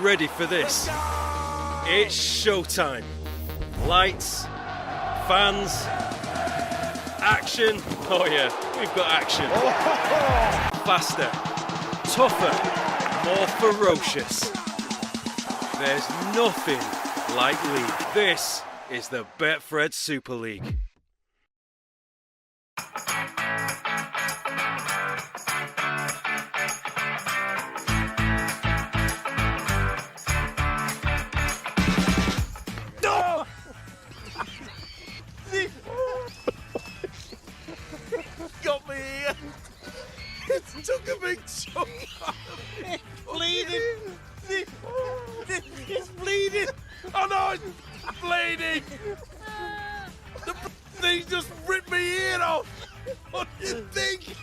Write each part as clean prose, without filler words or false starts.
ready for this? It's showtime. Lights, fans, action. Oh yeah, we've got action. Faster, tougher, more ferocious. There's nothing like League. This is the Betfred Super League. Got me here. It took a big chunk out of me. Bleeding. It's bleeding. Oh no, it's bleeding. The thing just ripped my ear off. What do you think?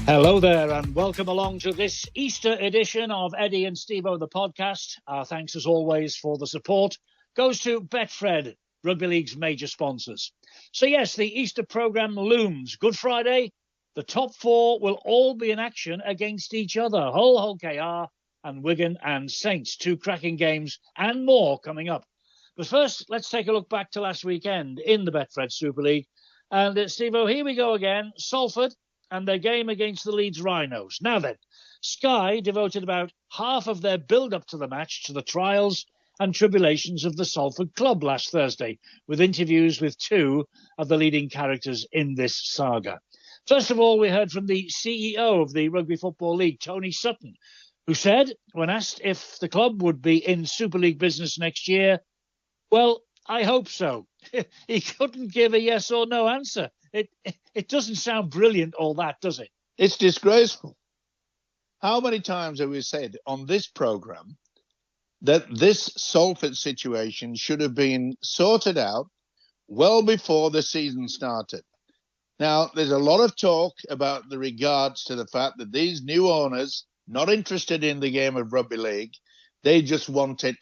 Hello there and welcome along to this Easter edition of Eddie and Stevo, the podcast. Our thanks as always for the support goes to Betfred, Rugby League's major sponsors. So yes, the Easter programme looms. Good Friday, the top four will all be in action against each other. Hull KR and Wigan and Saints, two cracking games and more coming up. But first, let's take a look back to last weekend in the Betfred Super League. And Stevo, here we go again. Salford and their game against the Leeds Rhinos. Now then, Sky devoted about half of their build-up to the match to the trials and tribulations of the Salford club last Thursday, with interviews with two of the leading characters in this saga. First of all, we heard from the CEO of the Rugby Football League, Tony Sutton, who said, when asked if the club would be in Super League business next year, well, I hope so. He couldn't give a yes or no answer. It doesn't sound brilliant, all that, does it? It's disgraceful. How many times have we said on this programme that this Salford situation should have been sorted out well before the season started? Now, there's a lot of talk about the regards to the fact that these new owners, not interested in the game of rugby league, they just want it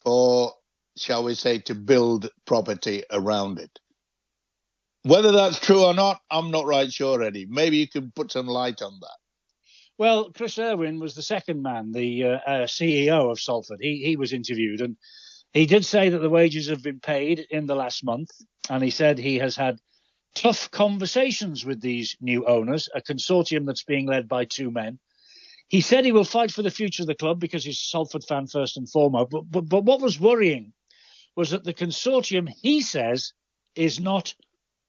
for, shall we say, to build property around it. Whether that's true or not, I'm not right sure, Eddie. Maybe you can put some light on that. Well, Chris Irwin was the second man, the CEO of Salford. He was interviewed, and he did say that the wages have been paid in the last month, and he said he has had tough conversations with these new owners, a consortium that's being led by two men. He said he will fight for the future of the club because he's a Salford fan first and foremost. But what was worrying was that the consortium, he says, is not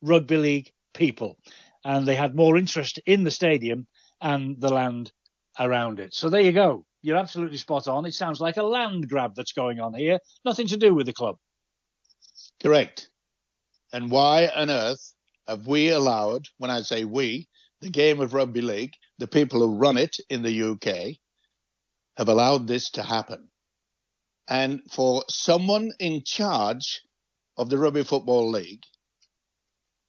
rugby league people, and they had more interest in the stadium and the land around it. So there you go. You're absolutely spot on. It sounds like a land grab that's going on here. Nothing to do with the club. Correct. And why on earth have we allowed, when I say we, the game of rugby league, the people who run it in the UK, have allowed this to happen? And for someone in charge of the Rugby Football League,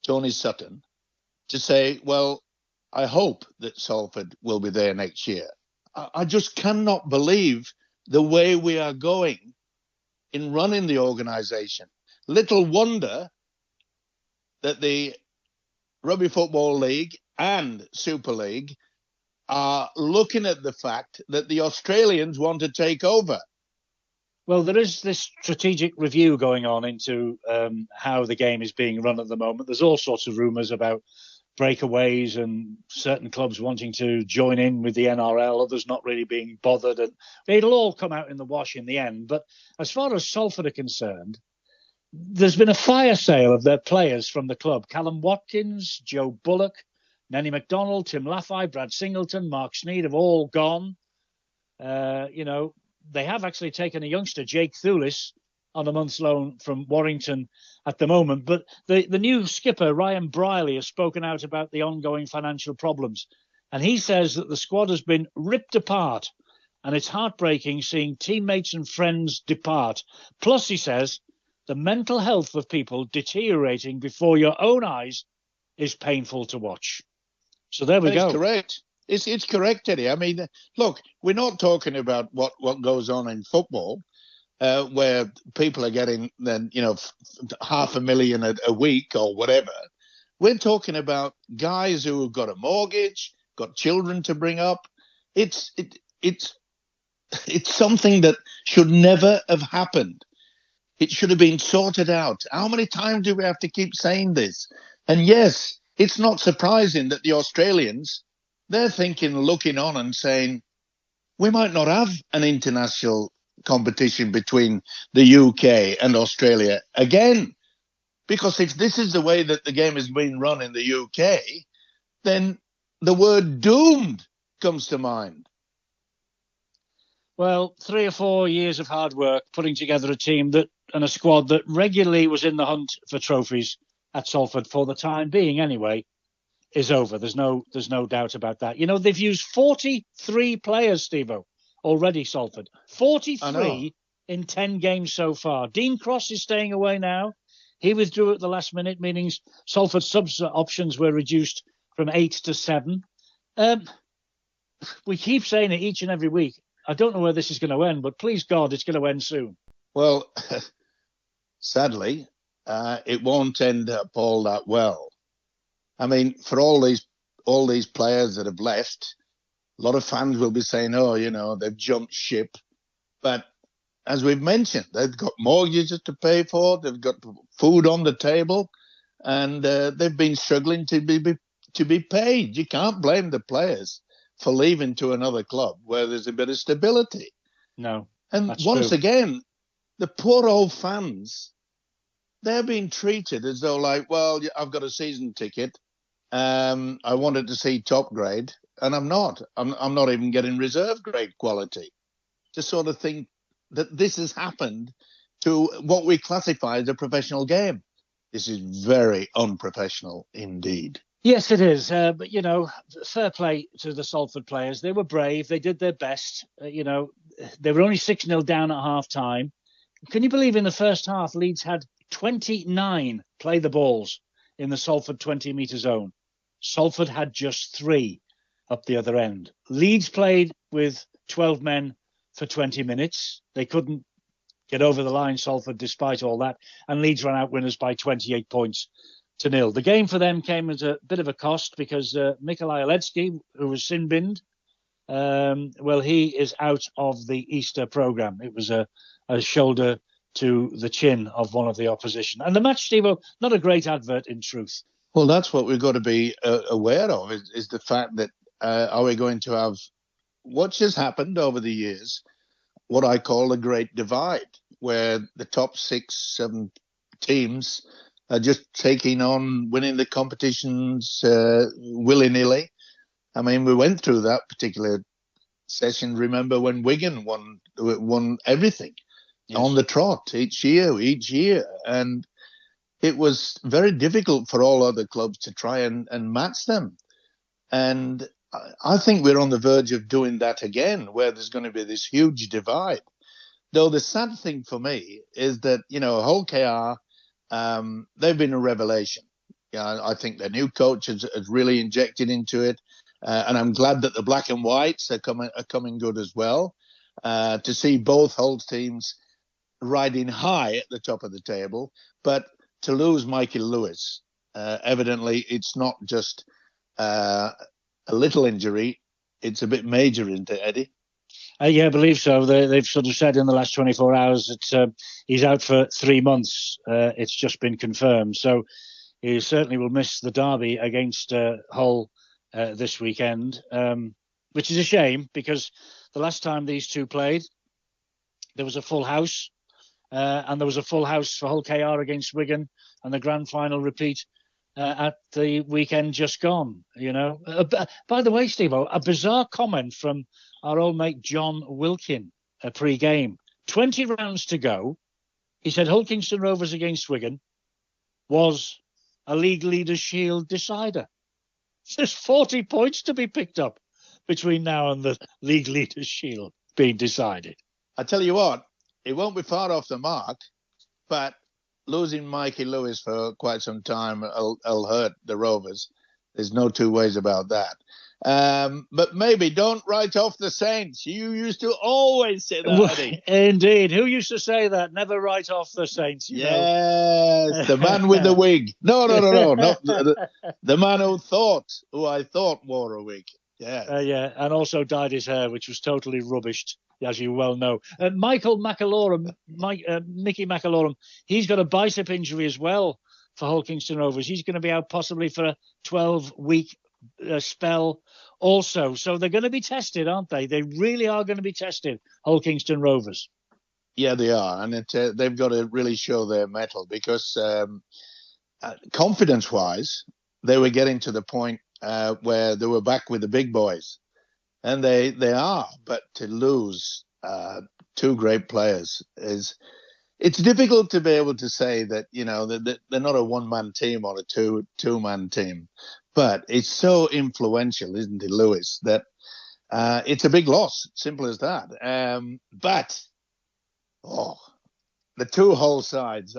Tony Sutton, to say, well, I hope that Salford will be there next year. I just cannot believe the way we are going in running the organisation. Little wonder that the Rugby Football League and Super League are looking at the fact that the Australians want to take over. Well, there is this strategic review going on into how the game is being run at the moment. There's all sorts of rumours about breakaways and certain clubs wanting to join in with the NRL, others not really being bothered. And it'll all come out in the wash in the end. But as far as Salford are concerned, there's been a fire sale of their players from the club. Callum Watkins, Joe Bullock, Nenny McDonald, Tim Laffey, Brad Singleton, Mark Sneed have all gone. They have actually taken a youngster, Jake Thulis, on a month's loan from Warrington at the moment. But the new skipper, Ryan Briley, has spoken out about the ongoing financial problems. And he says that the squad has been ripped apart. And it's heartbreaking seeing teammates and friends depart. Plus, he says, the mental health of people deteriorating before your own eyes is painful to watch. So there we go. That's correct. It's correct, Eddie. I mean, look, we're not talking about what goes on in football. where people are getting then, $500,000 a week or whatever. We're talking about guys who have got a mortgage, got children to bring up. It's something that should never have happened. It should have been sorted out. How many times do we have to keep saying this? And yes, it's not surprising that the Australians, they're thinking, looking on and saying, we might not have an international competition between the UK and Australia again. Because if this is the way that the game is being run in the UK, then the word doomed comes to mind. Well, 3 or 4 years of hard work putting together a team and a squad that regularly was in the hunt for trophies at Salford for the time being anyway, is over. There's no doubt about that. They've used 43 players, Stevo, already, Salford. 43 in 10 games so far. Dean Cross is staying away now. He withdrew at the last minute, meaning Salford subs options were reduced from 8 to 7. We keep saying it each and every week. I don't know where this is going to end, but please God, it's going to end soon. Well, sadly, it won't end up all that well. I mean, for all these players that have left, a lot of fans will be saying, they've jumped ship. But as we've mentioned, they've got mortgages to pay for, they've got food on the table, and they've been struggling to be paid. You can't blame the players for leaving to another club where there's a bit of stability. No. And once again, the poor old fans, they're being treated as though I've got a season ticket. I wanted to see top grade, and I'm not. I'm not even getting reserve grade quality. To sort of think that this has happened to what we classify as a professional game. This is very unprofessional indeed. Yes, it is. But, fair play to the Salford players. They were brave. They did their best. They were only 6-0 down at half time. Can you believe in the first half, Leeds had 29 play the balls in the Salford 20-metre zone. Salford had just 3 up the other end. Leeds played with 12 men for 20 minutes. They couldn't get over the line, Salford, despite all that. And Leeds ran out winners by 28 points to 0. The game for them came at a bit of a cost because Mikołaj Alecki, who was sin-binned, he is out of the Easter programme. It was a shoulder to the chin of one of the opposition. And the match, Stevo, not a great advert in truth. Well, that's what we've got to be aware of, is the fact that are we going to have what has happened over the years, what I call a great divide, where the top 6, 7 teams are just taking on winning the competitions willy-nilly. I mean, we went through that particular session, remember, when Wigan won everything on the trot each year. And it was very difficult for all other clubs to try and match them. And I think we're on the verge of doing that again, where there's going to be this huge divide. Though the sad thing for me is that, Hull KR, they've been a revelation. I think their new coach has really injected into it. And I'm glad that the black and whites are coming good as well. To see both Hull teams riding high at the top of the table. But to lose Mikey Lewis, evidently it's not just a little injury, it's a bit major, isn't it, Eddie? Yeah, I believe so. They've sort of said in the last 24 hours that he's out for 3 months. It's just been confirmed. So he certainly will miss the derby against Hull this weekend, which is a shame because the last time these two played, there was a full house. And there was a full house for Hull KR against Wigan, and the grand final repeat at the weekend just gone. By the way, Stevo, a bizarre comment from our old mate John Wilkin pre-game. 20 rounds to go. He said Hull Kingston Rovers against Wigan was a League Leaders' Shield decider. There's 40 points to be picked up between now and the League Leaders' Shield being decided. I tell you what, it won't be far off the mark, but losing Mikey Lewis for quite some time will hurt the Rovers. There's no two ways about that. But maybe don't write off the Saints. You used to always say that, Eddie. Indeed. Who used to say that? Never write off the Saints, you know. Yes, the man with the wig. No, not the man who I thought wore a wig. Yeah. Yeah, and also dyed his hair, which was totally rubbished, as you well know. Mickey McAlorum, he's got a bicep injury as well for Hull Kingston Rovers. He's going to be out possibly for a 12-week spell also. So they're going to be tested, aren't they? They really are going to be tested, Hull Kingston Rovers. Yeah, they are. And they've got to really show their mettle because confidence-wise, they were getting to the point where they were back with the big boys. And they are. But to lose two great players it's difficult to be able to say that, you know, that they're not a one-man team or a two-man team. But it's so influential, isn't it, Lewis, that it's a big loss. Simple as that. But the two whole sides,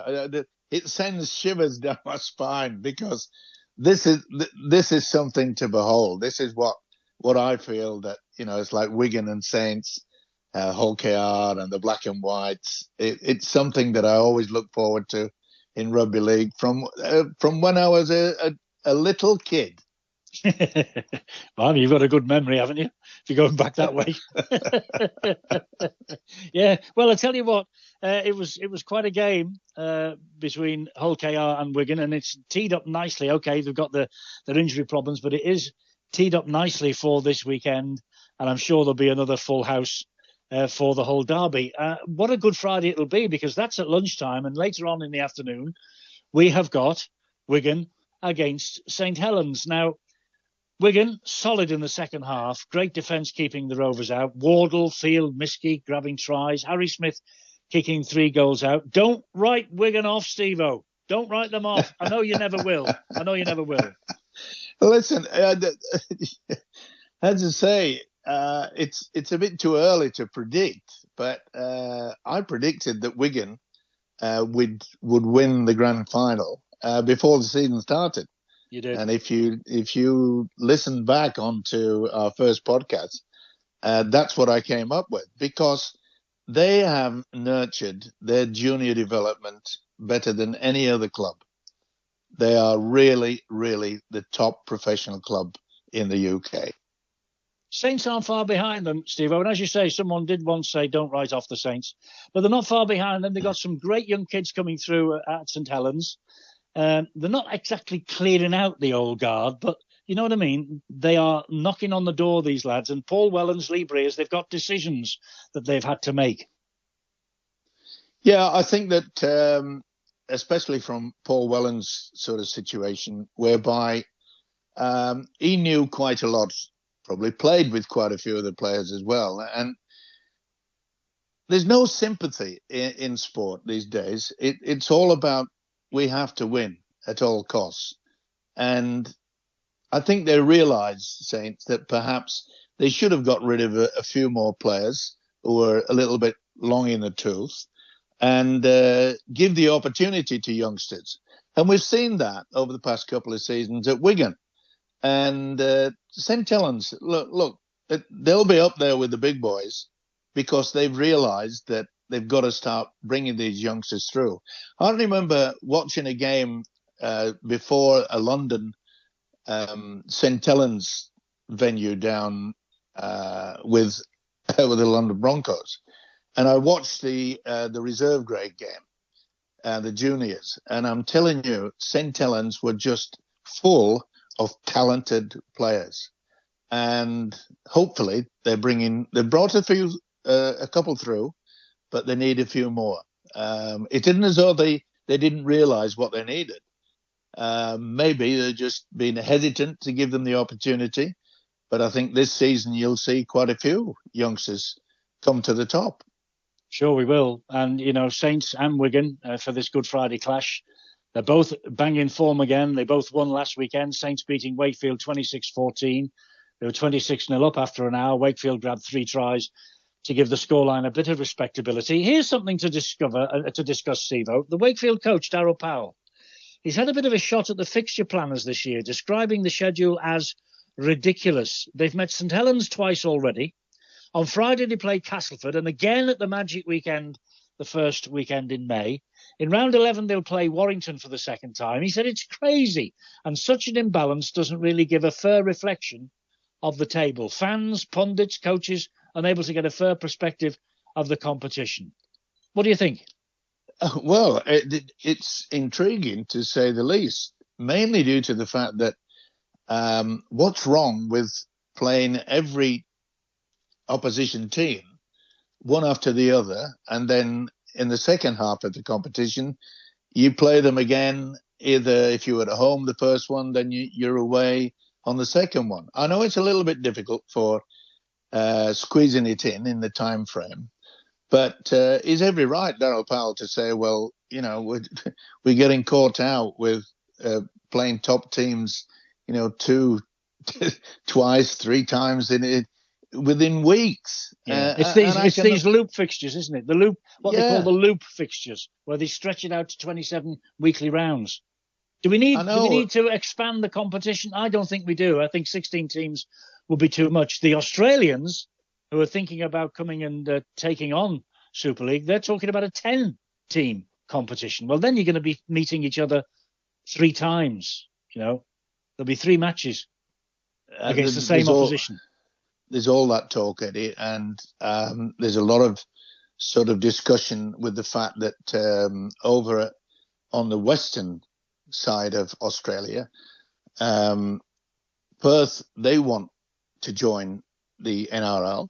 it sends shivers down my spine because this is something to behold. This is what I feel that, you know, it's like Wigan and Saints, Hull KR and the black and whites. It's something that I always look forward to in rugby league from when I was a little kid. Well, you've got a good memory, haven't you? If you're going back that way. Yeah. Well, I tell you what, it was quite a game between Hull KR and Wigan, and it's teed up nicely. Okay, they've got their injury problems, but it is teed up nicely for this weekend, and I'm sure there'll be another full house for the whole derby. What a good Friday it'll be, because that's at lunchtime, and later on in the afternoon we have got Wigan against St Helens. Now, Wigan, solid in the second half. Great defence keeping the Rovers out. Wardle, Field, Miskey grabbing tries. Harry Smith kicking 3 goals out. Don't write Wigan off, Stevo. Don't write them off. I know you never will. Listen, as I say, it's a bit too early to predict, but I predicted that Wigan would win the grand final before the season started. You did. And if you listen back onto our first podcast, that's what I came up with, because they have nurtured their junior development better than any other club. They are really, really the top professional club in the UK. Saints aren't far behind them, Steve. And as you say, someone did once say, don't write off the Saints. But they're not far behind them. They've got some great young kids coming through at St Helens. They're not exactly clearing out the old guard, but you know what I mean? They are knocking on the door, these lads. And Paul Wellens, Lee Breers, they've got decisions that they've had to make. Yeah, I think that especially from Paul Wellens' sort of situation, whereby he knew quite a lot, probably played with quite a few of the players as well. And there's no sympathy in sport these days. It's all about we have to win at all costs. And I think they realised, Saints, that perhaps they should have got rid of a few more players who were a little bit long in the tooth and give the opportunity to youngsters. And we've seen that over the past couple of seasons at Wigan. And St Helens, look, they'll be up there with the big boys because they've realised that they've got to start bringing these youngsters through. I remember watching a game before a London St Helens venue down with the London Broncos, and I watched the reserve grade game, the juniors, and I'm telling you, St Helens were just full of talented players, and hopefully they brought a couple through, but they need a few more. It isn't as though they didn't realise what they needed. Maybe they're just being hesitant to give them the opportunity. But I think this season you'll see quite a few youngsters come to the top. Sure we will. And, you know, Saints and Wigan for this Good Friday clash, they're both banging form again. They both won last weekend. Saints beating Wakefield 26-14. They were 26-0 up after an hour. Wakefield grabbed 3 tries to give the scoreline a bit of respectability. Here's something to discuss, Stevo. The Wakefield coach, Darryl Powell, he's had a bit of a shot at the fixture planners this year, describing the schedule as ridiculous. They've met St Helens twice already. On Friday, they played Castleford, and again at the Magic Weekend, the first weekend in May. In round 11, they'll play Warrington for the second time. He said it's crazy, and such an imbalance doesn't really give a fair reflection of the table. Fans, pundits, coaches, unable to get a fair perspective of the competition. What do you think? Well, it's intriguing to say the least, mainly due to the fact that what's wrong with playing every opposition team one after the other, and then in the second half of the competition, you play them again, either if you were at home the first one, then you're away on the second one. I know it's a little bit difficult for squeezing it in the time frame, but is every right, Darryl Powell, to say, well, you know, we're getting caught out with playing top teams, you know, twice, three times within weeks. Yeah. It's these loop fixtures, isn't it? The loop, what they call the loop fixtures, where they stretch it out to 27 weekly rounds. Do we need to expand the competition? I don't think we do. I think 16 teams will be too much. The Australians, who are thinking about coming and taking on Super League, they're talking about a 10-team competition. Well, then you're going to be meeting each other 3 times. You know, there'll be 3 matches against the same opposition. There's all that talk, Eddie, and there's a lot of sort of discussion with the fact that over on the western side of Australia, Perth, they want to join the NRL.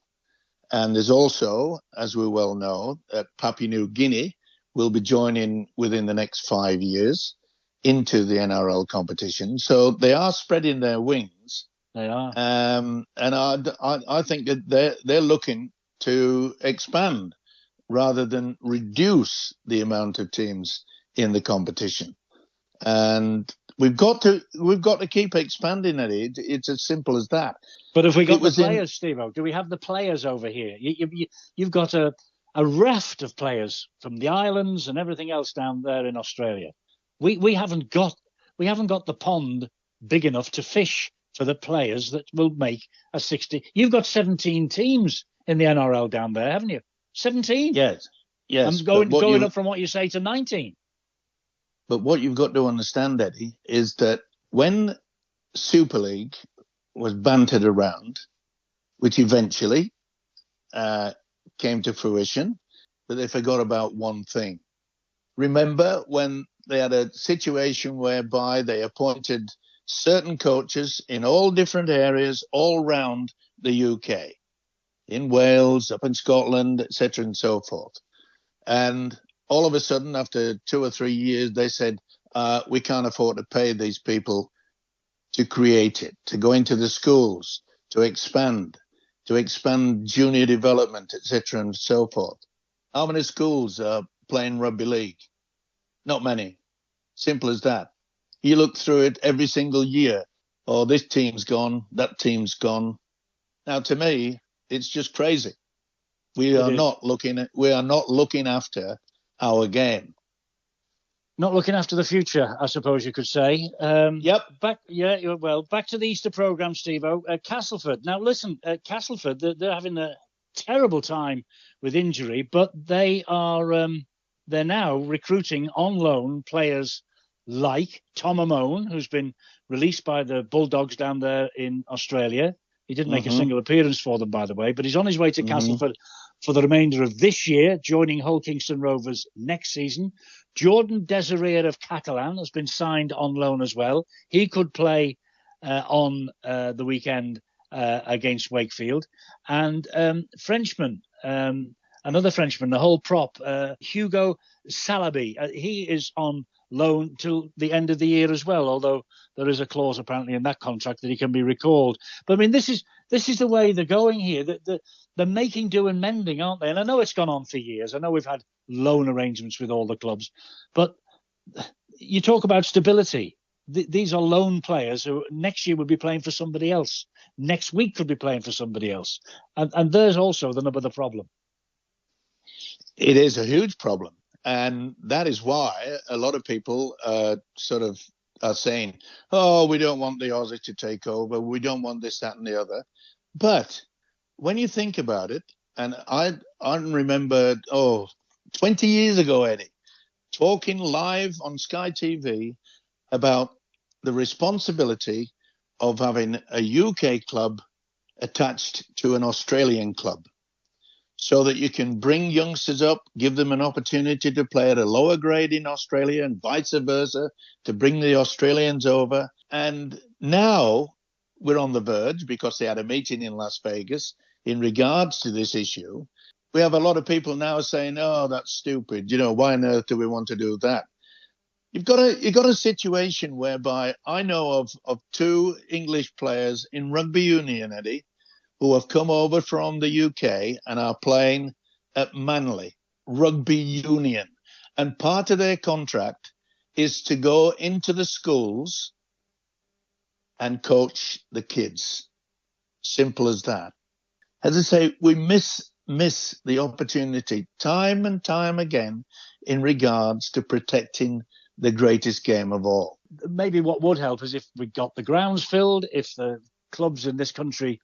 And there's also, as we well know, that Papua New Guinea will be joining within the next 5 years into the NRL competition. So they are spreading their wings. They are. And I think that they're looking to expand rather than reduce the amount of teams in the competition. And we've got to keep expanding it. It's as simple as that. But if we got the players, Stevo, do we have the players over here? You've got a raft of players from the islands and everything else down there in Australia. We haven't got the pond big enough to fish for the players that will make a 60. You've got 17 teams in the NRL down there, haven't you? 17. Yes. I'm going up from what you say to 19. But what you've got to understand, Eddie, is that when Super League was bantered around, which eventually came to fruition, but they forgot about one thing. Remember when they had a situation whereby they appointed certain coaches in all different areas all round the UK, in Wales, up in Scotland, etc., and so forth. And all of a sudden, after 2 or 3 years, they said, we can't afford to pay these people to create it, to go into the schools, to expand junior development, etc., and so forth. How many schools are playing rugby league? Not many. Simple as that. You look through it every single year. Oh, this team's gone, that team's gone. Now, to me, it's just crazy. We are not looking after our game. Not looking after the future, I suppose you could say. Yep. Back to the Easter programme, Stevo. Castleford. Now, listen, Castleford, they're having a terrible time with injury, but they're now recruiting on loan players like Tom Amone, who's been released by the Bulldogs down there in Australia. He didn't make a single appearance for them, by the way, but he's on his way to Castleford for the remainder of this year, joining Hull Kingston Rovers next season. Jordan Desiree of Catalan has been signed on loan as well. He could play on the weekend against Wakefield. And Frenchman, another Frenchman, the whole prop, Hugo Salabi, he is on loan till the end of the year as well, although there is a clause apparently in that contract that he can be recalled. But I mean, this is the way they're going here. They're making do and mending, aren't they? And I know it's gone on for years. I know we've had loan arrangements with all the clubs, but you talk about stability. These are loan players who next year will be playing for somebody else. Next week could be playing for somebody else. And there's also the nub of the problem. It is a huge problem. And that is why a lot of people are sort of are saying, oh, we don't want the Aussie to take over. We don't want this, that, and the other. But when you think about it, and I remember, 20 years ago, Eddie, talking live on Sky TV about the responsibility of having a UK club attached to an Australian club so that you can bring youngsters up, give them an opportunity to play at a lower grade in Australia and vice versa, to bring the Australians over. And now we're on the verge, because they had a meeting in Las Vegas in regards to this issue. We have a lot of people now saying, oh, that's stupid. Why on earth do we want to do that? You've got a situation whereby I know of two English players in rugby union, Eddie, who have come over from the UK and are playing at Manly Rugby Union. And part of their contract is to go into the schools and coach the kids. Simple as that. As I say, we miss the opportunity time and time again in regards to protecting the greatest game of all. Maybe what would help is if we got the grounds filled, if the clubs in this country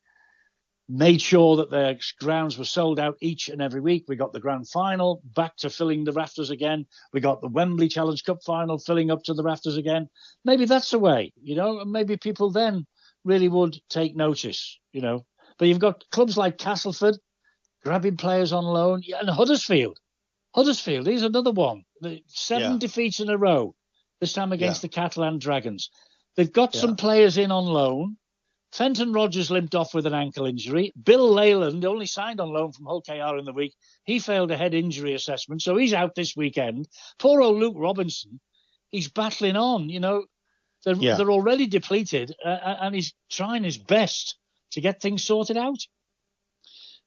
made sure that their grounds were sold out each and every week. We got the grand final back to filling the rafters again. We got the Wembley Challenge Cup final filling up to the rafters again. Maybe that's the way, and maybe people then really would take notice, But you've got clubs like Castleford grabbing players on loan, and Huddersfield. Here's another one. Seven defeats in a row, this time against the Catalan Dragons. They've got some players in on loan. Fenton Rogers limped off with an ankle injury. Bill Leyland only signed on loan from Hull KR in the week. He failed a head injury assessment, so he's out this weekend. Poor old Luke Robinson, he's battling on. They're already depleted, and he's trying his best to get things sorted out.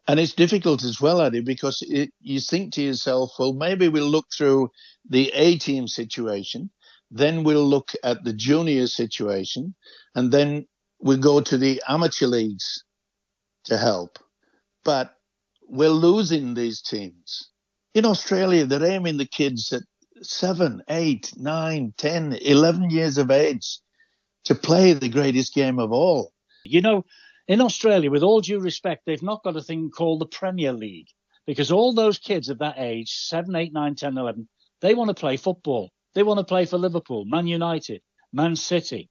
And it's difficult as well, Eddie, because you think to yourself, well, maybe we'll look through the A-team situation, then we'll look at the junior situation, and then we'll go to the amateur leagues to help. But we're losing these teams. In Australia, they're aiming the kids at 7, 8, 9, 10, 11 years of age to play the greatest game of all. In Australia, with all due respect, they've not got a thing called the Premier League, because all those kids of that age, 7, 8, 9, 10, 11, they want to play football. They want to play for Liverpool, Man United, Man City,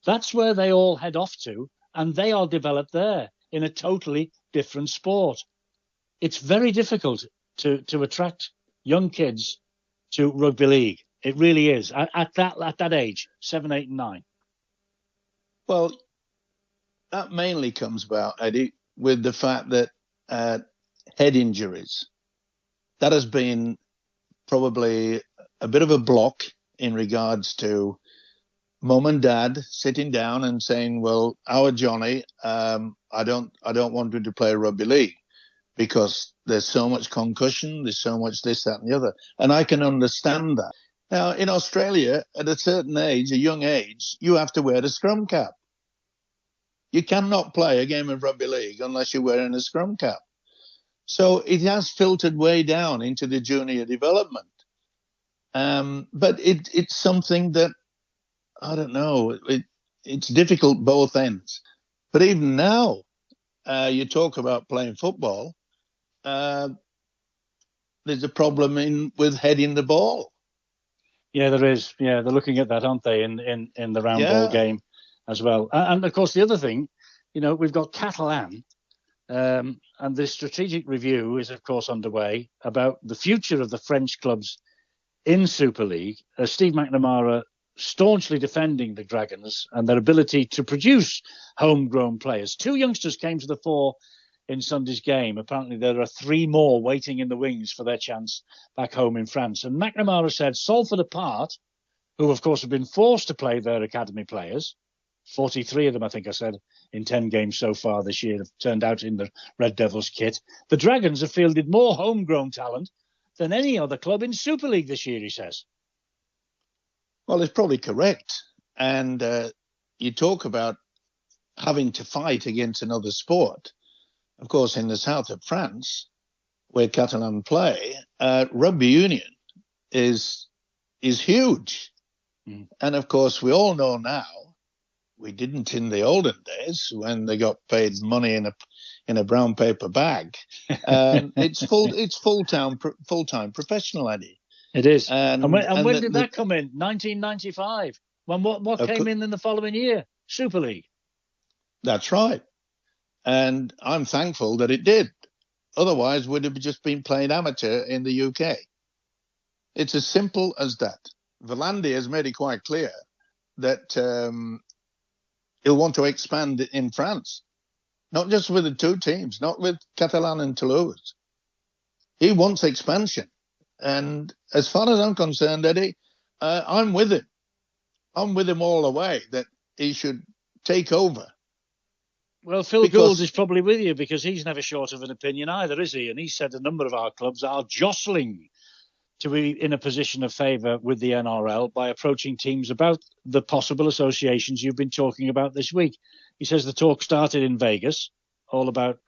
That's where they all head off to, and they are developed there in a totally different sport. It's very difficult to attract young kids to rugby league. It really is, at that age, 7, 8, and 9. Well, that mainly comes about, Eddie, with the fact that head injuries. That has been probably a bit of a block in regards to mum and dad sitting down and saying, well, our Johnny, I don't want him to play rugby league because there's so much concussion, there's so much this, that, and the other. And I can understand that. Now, in Australia, at a certain age, a young age, you have to wear a scrum cap. You cannot play a game of rugby league unless you're wearing a scrum cap. So it has filtered way down into the junior development. But it's something that, I don't know, it's difficult both ends. But even now, you talk about playing football, there's a problem with heading the ball. Yeah, there is. Yeah, they're looking at that, aren't they, in the round ball game as well. And of course, the other thing, we've got Catalan, and the strategic review is, of course, underway about the future of the French clubs in Super League. Steve McNamara staunchly defending the Dragons and their ability to produce homegrown players. 2 youngsters came to the fore in Sunday's game. Apparently there are 3 more waiting in the wings for their chance back home in France. And McNamara said Salford apart, who of course have been forced to play their academy players, 43 of them, I think I said, in 10 games so far this year have turned out in the Red Devils kit. The Dragons have fielded more homegrown talent than any other club in Super League this year, he says. Well, it's probably correct. And you talk about having to fight against another sport. Of course, in the south of France, where Catalan play, rugby union is huge. And of course, we all know now, we didn't in the olden days when they got paid money in a brown paper bag. It's full-time professional, Eddie. It is. And when did that come in? 1995. When what came in the following year? Super League. That's right. And I'm thankful that it did. Otherwise, we'd have just been playing amateur in the UK. It's as simple as that. Valandi has made it quite clear that he'll want to expand in France, not just with the two teams, not with Catalan and Toulouse. He wants expansion. And as far as I'm concerned, Eddie, I'm with him. I'm with him all the way that he should take over. Well, Phil Gould is probably with you because he's never short of an opinion either, is he? And he said a number of our clubs are jostling to be in a position of favour with the NRL by approaching teams about the possible associations you've been talking about this week. He says the talk started in Vegas, all about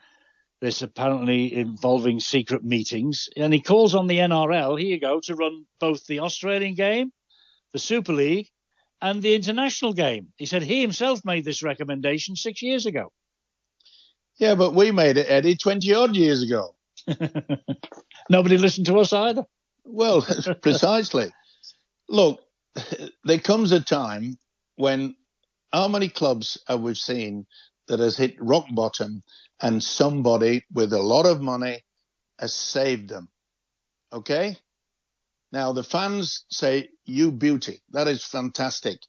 this apparently involving secret meetings. And he calls on the NRL, here you go, to run both the Australian game, the Super League, and the international game. He said he himself made this recommendation 6 years ago. Yeah, but we made it, Eddie, 20-odd years ago. Nobody listened to us either. Well, precisely. Look, there comes a time when how many clubs have we seen that has hit rock bottom and somebody with a lot of money has saved them? Okay? Now, the fans say, you beauty. That is fantastic.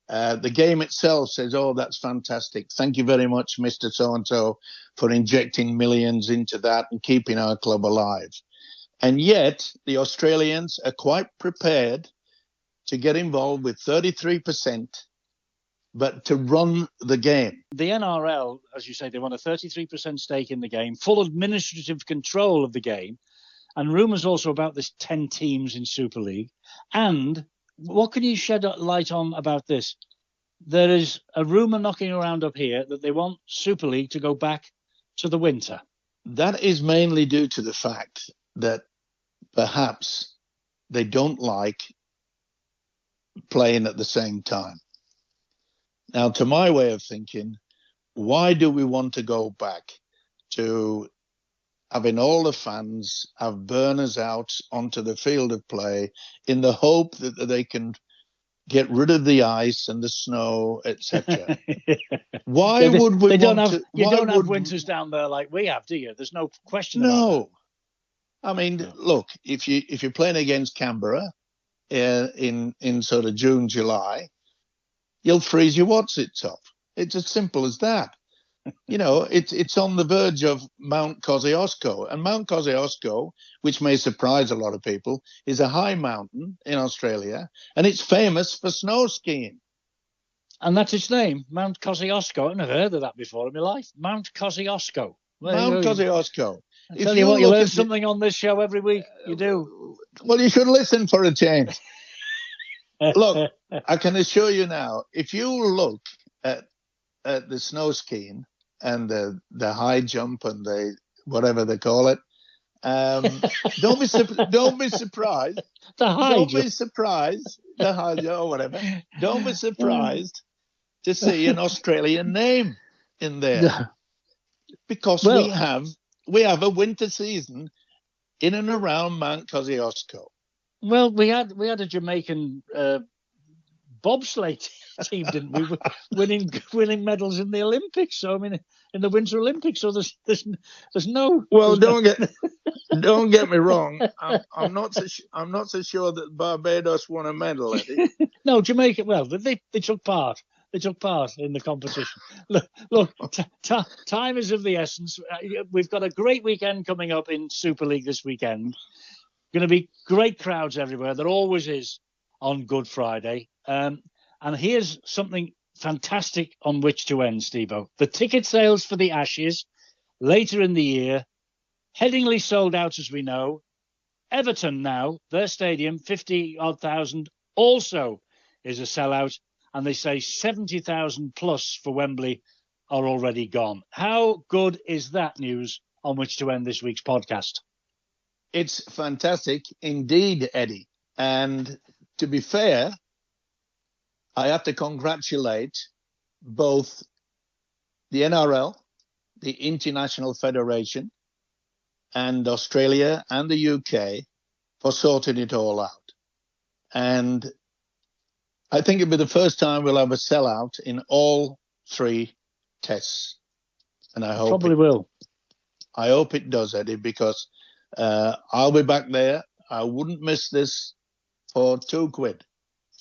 The game itself says, oh, that's fantastic. Thank you very much, Mr. So-and-so, for injecting millions into that and keeping our club alive. And yet, the Australians are quite prepared to get involved with 33%, but to run the game. The NRL, as you say, they want a 33% stake in the game, full administrative control of the game, and rumours also about this 10 teams in Super League. And what can you shed light on about this? There is a rumour knocking around up here that they want Super League to go back to the winter. That is mainly due to the fact that perhaps they don't like playing at the same time. Now, to my way of thinking, why do we want to go back to having all the fans have burners out onto the field of play in the hope that they can get rid of the ice and the snow, etc.? Why would we don't have winters down there like we have, do you? There's no question about that. No. I mean, look, if you're playing against Canberra in sort of June, July, you'll freeze your whatsits off. It's as simple as that. You know, it's on the verge of Mount Kosciuszko. And Mount Kosciuszko, which may surprise a lot of people, is a high mountain in Australia, and it's famous for snow skiing. And that's its name, Mount Kosciuszko. I've never heard of that before in my life. Mount Kosciuszko. Mount Kosciuszko. I tell you what, you learn something on this show every week. You do. Well, you should listen for a change. Look, I can assure you now, if you look at the snow skiing and the high jump and the whatever they call it, don't be surprised. Be surprised. The high jump or whatever. Don't be surprised to see an Australian name in there, because we have a winter season in and around Mount Kosciuszko. Well, we had a Jamaican bobsleigh team, didn't we? winning medals in the Olympics. So I mean, in the Winter Olympics. So there's no. Well, don't get me wrong. I'm not so sure that Barbados won a medal, Eddie. No, Jamaica. Well, they took part. They took part in the competition. Look, time is of the essence. We've got a great weekend coming up in Super League this weekend. Going to be great crowds everywhere. There always is on Good Friday. And here's something fantastic on which to end, Stevo. The ticket sales for the Ashes later in the year, Headingley sold out, as we know. Everton now, their stadium, 50-odd thousand, also is a sellout. And they say 70,000 plus for Wembley are already gone. How good is that news on which to end this week's podcast? It's fantastic indeed, Eddie. And to be fair, I have to congratulate both the NRL, the International Federation, and Australia and the UK for sorting it all out. And I think it'll be the first time we'll have a sellout in all 3 tests. And I hope Probably will. I hope it does, Eddie, because I'll be back there. I wouldn't miss this for £2,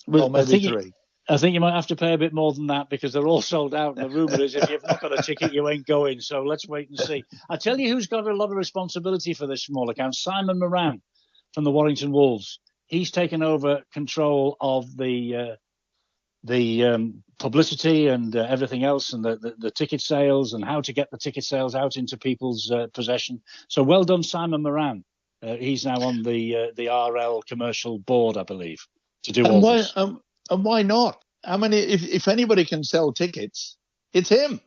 or maybe 3. I think you might have to pay a bit more than that because they're all sold out. And the rumour is if you've not got a ticket, you ain't going. So let's wait and see. I tell you who's got a lot of responsibility for this small account. Simon Moran from the Warrington Wolves. He's taken over control of the publicity and everything else, and the ticket sales and how to get the ticket sales out into people's possession. So well done, Simon Moran. He's now on the RL commercial board, I believe, to do all this. And why not? I mean, if anybody can sell tickets, it's him.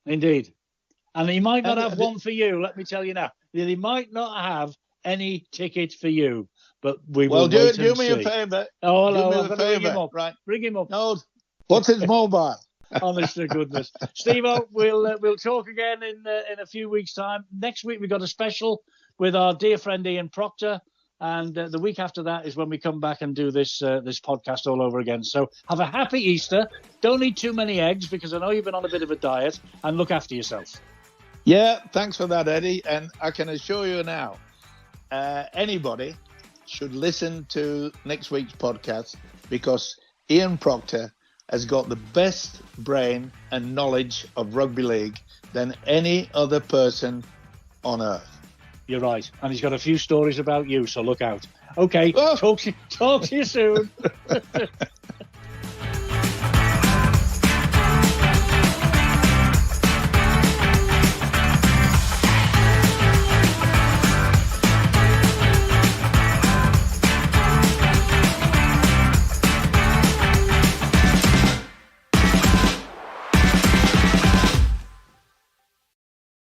Indeed. And he might not have one for you, let me tell you now. He might not have any ticket for you, but we will wait and see. Well, do me a favour. Oh, no, I'm going to ring him up. Right. Bring him up. No, what's his mobile? Honest to goodness. Stevo, we'll talk again in a few weeks' time. Next week, we've got a special with our dear friend Ian Proctor. And the week after that is when we come back and do this podcast all over again. So have a happy Easter. Don't eat too many eggs because I know you've been on a bit of a diet. And look after yourself. Yeah, thanks for that, Eddie. And I can assure you now, anybody should listen to next week's podcast because Ian Proctor has got the best brain and knowledge of rugby league than any other person on earth. You're right. And he's got a few stories about you, so look out. Okay, talk to you soon.